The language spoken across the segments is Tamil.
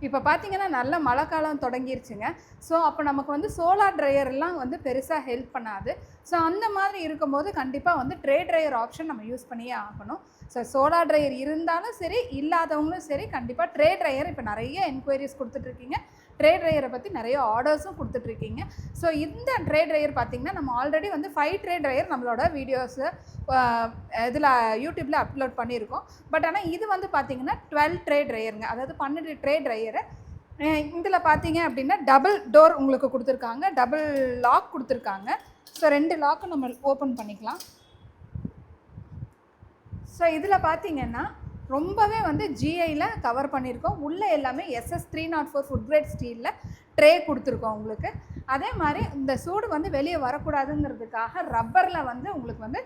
இப்போ பார்த்தீங்கன்னா நல்ல மழை காலம் தொடங்கிருச்சுங்க. ஸோ அப்போ நமக்கு வந்து சோலார் ட்ரையர்லாம் வந்து பெருசாக ஹெல்ப் பண்ணாது. ஸோ அந்த மாதிரி இருக்கும்போது கண்டிப்பாக வந்து ட்ரே ட்ரையர் ஆப்ஷன் நம்ம யூஸ் பண்ணியே ஆகணும். ஸோ சோலார் ட்ரையர் இருந்தாலும் சரி, இல்லாதவங்களும் சரி, கண்டிப்பாக ட்ரே ட்ரையர் இப்போ நிறைய என்கொயரிஸ் கொடுத்துட்ருக்கீங்க. ட்ரே ட்ரையரை பற்றி நிறைய ஆர்டர்ஸும் கொடுத்துட்ருக்கீங்க. ஸோ இந்த ட்ரே ட்ரையர் பார்த்திங்கன்னா நம்ம ஆல்ரெடி வந்து 5 ட்ரே ட்ரையர் நம்மளோட வீடியோஸு இதில் யூடியூப்பில் அப்லோட் பண்ணியிருக்கோம். பட் ஆனால் இது வந்து பார்த்திங்கன்னா 12 ட்ரே ட்ரையருங்க. அதாவது 12 ட்ரே ட்ரையரு. இதில் பார்த்தீங்க அப்படின்னா டபுள் டோர் உங்களுக்கு கொடுத்துருக்காங்க, டபுள் லாக் கொடுத்துருக்காங்க. ஸோ 2 லாக்கும் நம்ம ஓப்பன் பண்ணிக்கலாம். ஸோ இதில் பார்த்தீங்கன்னா ரொம்பவே வந்து ஜிஐயில் கவர் பண்ணியிருக்கோம். உள்ளே எல்லாமே SS 304 ஃபுட் கிரேட் ஸ்டீலில் ட்ரே கொடுத்துருக்கோம் உங்களுக்கு. அதே மாதிரி இந்த சூடு வந்து வெளியே வரக்கூடாதுங்கிறதுக்காக ரப்பரில் வந்து உங்களுக்கு வந்து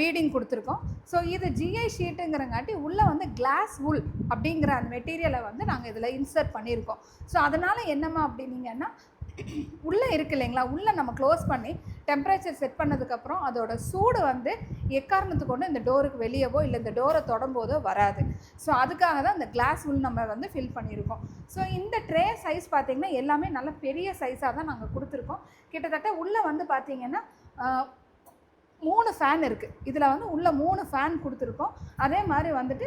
பீடிங் கொடுத்துருக்கோம். ஸோ இது ஜிஐ ஷீட்டுங்கிறங்காட்டி உள்ளே வந்து கிளாஸ் உல் அப்படிங்கிற அந்த மெட்டீரியலை வந்து நாங்கள் இதில் இன்சர்ட் பண்ணியிருக்கோம். ஸோ அதனால் என்னம்மா அப்படின்னீங்கன்னா உள்ளே இருக்கு இல்லைங்களா, உள்ளே நம்ம க்ளோஸ் பண்ணி டெம்பரேச்சர் செட் பண்ணதுக்கப்புறம் அதோட சூடு வந்து எக்காரணத்து கொண்டு இந்த டோருக்கு வெளியவோ இல்லை இந்த டோரை தொடம்போதோ வராது. ஸோ அதுக்காக தான் இந்த கிளாஸ் உள் நம்ம வந்து ஃபில் பண்ணியிருக்கோம். ஸோ இந்த ட்ரே சைஸ் பார்த்திங்கன்னா எல்லாமே நல்ல பெரிய சைஸாக தான் நாங்கள் கொடுத்துருக்கோம். கிட்டத்தட்ட உள்ளே வந்து பார்த்திங்கன்னா 3 ஃபேன் இருக்குது. இதில் வந்து உள்ளே 3 ஃபேன் கொடுத்துருக்கோம். அதே மாதிரி வந்துட்டு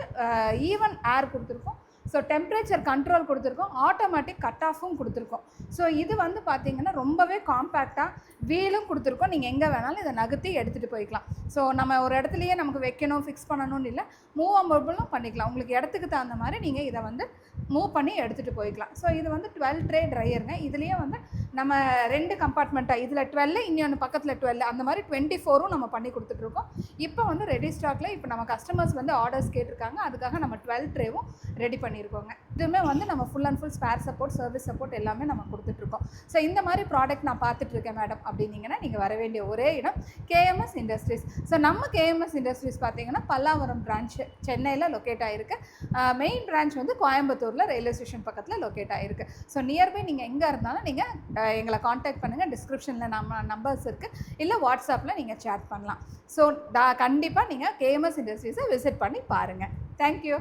ஈவன் ஏர் கொடுத்துருக்கோம். ஸோ டெம்பரேச்சர் கண்ட்ரோல் கொடுத்துருக்கோம், ஆட்டோமேட்டிக் கட் ஆஃபும் கொடுத்துருக்கோம். ஸோ இது வந்து பார்த்திங்கன்னா ரொம்பவே காம்பேக்டாக வீலும் கொடுத்துருக்கோம். நீங்கள் எங்கே வேணாலும் இதை நகர்த்தி எடுத்துகிட்டு போய்க்கலாம். ஸோ நம்ம ஒரு இடத்துலையே நமக்கு வைக்கணும், ஃபிக்ஸ் பண்ணணும்னு இல்லை, மூவ் பண்ணிக்கலாம். உங்களுக்கு இடத்துக்கு தகுந்த மாதிரி நீங்கள் இதை வந்து மூவ் பண்ணி எடுத்துகிட்டு போய்க்கலாம். ஸோ இது வந்து 12 ட்ரே ட்ரையருங்க. இதுலேயே வந்து நம்ம 2 கம்பார்ட்மெண்ட்டாக, இதில் 12, இன்னொன்று பக்கத்தில் 12, அந்த மாதிரி 24ம் நம்ம பண்ணி கொடுத்துட்ருக்கோம். இப்போ வந்து ரெடி ஸ்டாக்கில் இப்போ நம்ம கஸ்டமர்ஸ் வந்து ஆர்டர்ஸ் கேட்டிருக்காங்க, அதுக்காக நம்ம 12 ட்ரேவும் ரெடி பண்ணியிருக்கோங்க. இதுவுமே வந்து நம்ம full and full spare support, service support எல்லாமே நம்ம கொடுத்துட்ருக்கோம். ஸோ இந்த மாதிரி ப்ராடக்ட் நான் பார்த்துட்ருக்கேன் மேடம் அப்படின்னீங்கன்னா நீங்கள் வர வேண்டிய ஒரே இடம் KMS இண்டஸ்ட்ரீஸ். ஸோ நம்ம KMS இண்டஸ்ட்ரீஸ் பார்த்தீங்கன்னா பல்லாவரம் பிரான்ச் சென்னையில் லொக்கேட் ஆகிருக்கு. மெயின் பிரான்ச் வந்து கோயம்புத்தூரில் ரயில்வே ஸ்டேஷன் பக்கத்தில் லொக்கேட் ஆகிருக்கு. ஸோ நியர்பை நீங்கள் எங்கே இருந்தாலும் நீங்கள் எங்களை காண்டாக்ட் பண்ணுங்கள். டிஸ்கிரிப்ஷனில் நம்ம நம்பர்ஸ் இருக்குது, இல்லை வாட்ஸ்அப்பில் நீங்கள் சேட் பண்ணலாம். ஸோ கண்டிப்பாக நீங்கள் KMS இண்டஸ்ட்ரீஸை விசிட் பண்ணி பாருங்கள். தேங்க்யூ.